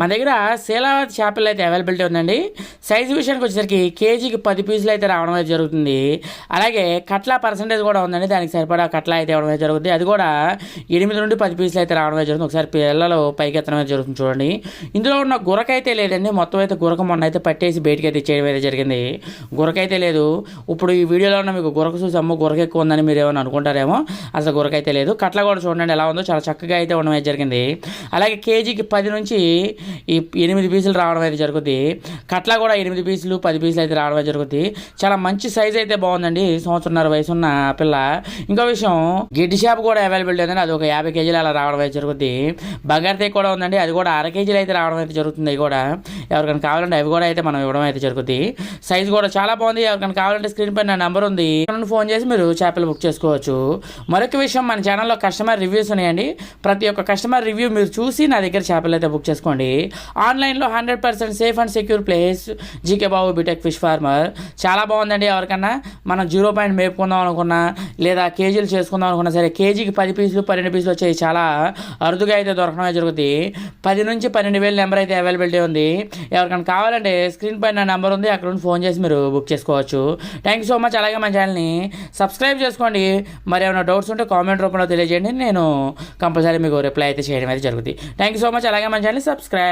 మన దగ్గర శీలావతి చేపలు అయితే అవైలబిలిటీ ఉందండి. సైజు విషయానికి వచ్చేసరికి కేజీకి 10 పీసులు అయితే రావడం అయితే జరుగుతుంది. అలాగే కట్ల పర్సంటేజ్ కూడా ఉందండి, దానికి సరిపడా కట్ల అయితే ఇవ్వడం అయితే జరుగుతుంది. అది కూడా 8 నుండి 10 పీసులు అయితే రావడం అయితే జరుగుతుంది. ఒకసారి పిల్లలు పైకి ఎత్తడం అయితే జరుగుతుంది చూడండి. ఇందులో ఉన్న గురకైతే లేదండి, మొత్తం అయితే గురక మొన్న అయితే పట్టేసి బయటకి అయితే చేయడం అయితే జరిగింది. గురకైతే లేదు. ఇప్పుడు ఈ వీడియోలో ఉన్న మీకు గురక చూసి అమ్మో గురక ఎక్కువ ఉందని మీరు ఏమైనా అనుకుంటారేమో, అసలు గురకైతే లేదు. కట్ల కూడా చూడండి ఎలా ఉందో, చాలా చక్కగా అయితే ఉండడం అయితే జరిగింది. అలాగే కేజీకి 10 నుంచి ఈ 8 పీసులు రావడం అయితే జరుగుతుంది. కట్ల కూడా 8 పీసులు 10 పీసులు అయితే రావడం అయితే జరుగుతుంది. చాలా మంచి సైజ్ అయితే బాగుందండి, 1.5 సంవత్సరం వయసున్న పిల్ల. ఇంకో విషయం, గిడ్డి చేప కూడా అవైలబిలిటీ ఉందండి, అది ఒక 50 కేజీలు అలా రావడం అయితే జరుగుతుంది. బంగారు కూడా ఉందండి, అది కూడా 1/2 కేజీలు అయితే రావడం అయితే జరుగుతుంది. అవి కూడా ఎవరికైనా కావాలంటే అవి కూడా అయితే మనం ఇవ్వడం అయితే జరుగుతుంది. సైజ్ కూడా చాలా బాగుంది. ఎవరికైనా కావాలంటే స్క్రీన్ పైన నా నెంబర్ ఉంది, ఫోన్ చేసి మీరు చేపలు బుక్ చేసుకోవచ్చు. మరొక విషయం, మన ఛానల్లో కస్టమర్ రివ్యూస్ ఉన్నాయండి. ప్రతి ఒక్క కస్టమర్ రివ్యూ మీరు చూసి నా దగ్గర చేపలు అయితే బుక్ చేసుకోండి. ఆన్లైన్లో 100% safe and secure place GK Babu BTech fish farmer. చాలా బాగుందండి. ఎవరికన్నా మనం 0 పాయింట్ మేపుకుందాం అనుకున్నా, లేదా కేజీలు చేసుకుందాం అనుకున్నా సరే, కేజీకి 10 పీసులు 12 పీసులు వచ్చేవి చాలా అరుదుగా అయితే దొరకడమే జరుగుతుంది. 10 నుంచి 12,000 నెంబర్ అయితే అవైలబిలిటీ ఉంది. ఎవరికైనా కావాలంటే స్క్రీన్ పైన నా నెంబర్ ఉంది, అక్కడ నుండి ఫోన్ చేసి మీరు బుక్ చేసుకోవచ్చు. Thank you so much. అలాగే మన ఛానల్ని సబ్స్క్రైబ్ చేసుకోండి. మరి ఏమైనా డౌట్స్ ఉంటే కామెంట్ రూపంలో తెలియజేయండి, నేను కంపల్సరీ మీకు రిప్లై అయితే చేయడం అయితే జరుగుతుంది. Thank you so much. అలాగే మన ఛానల్ని సబ్స్క్రైబ్.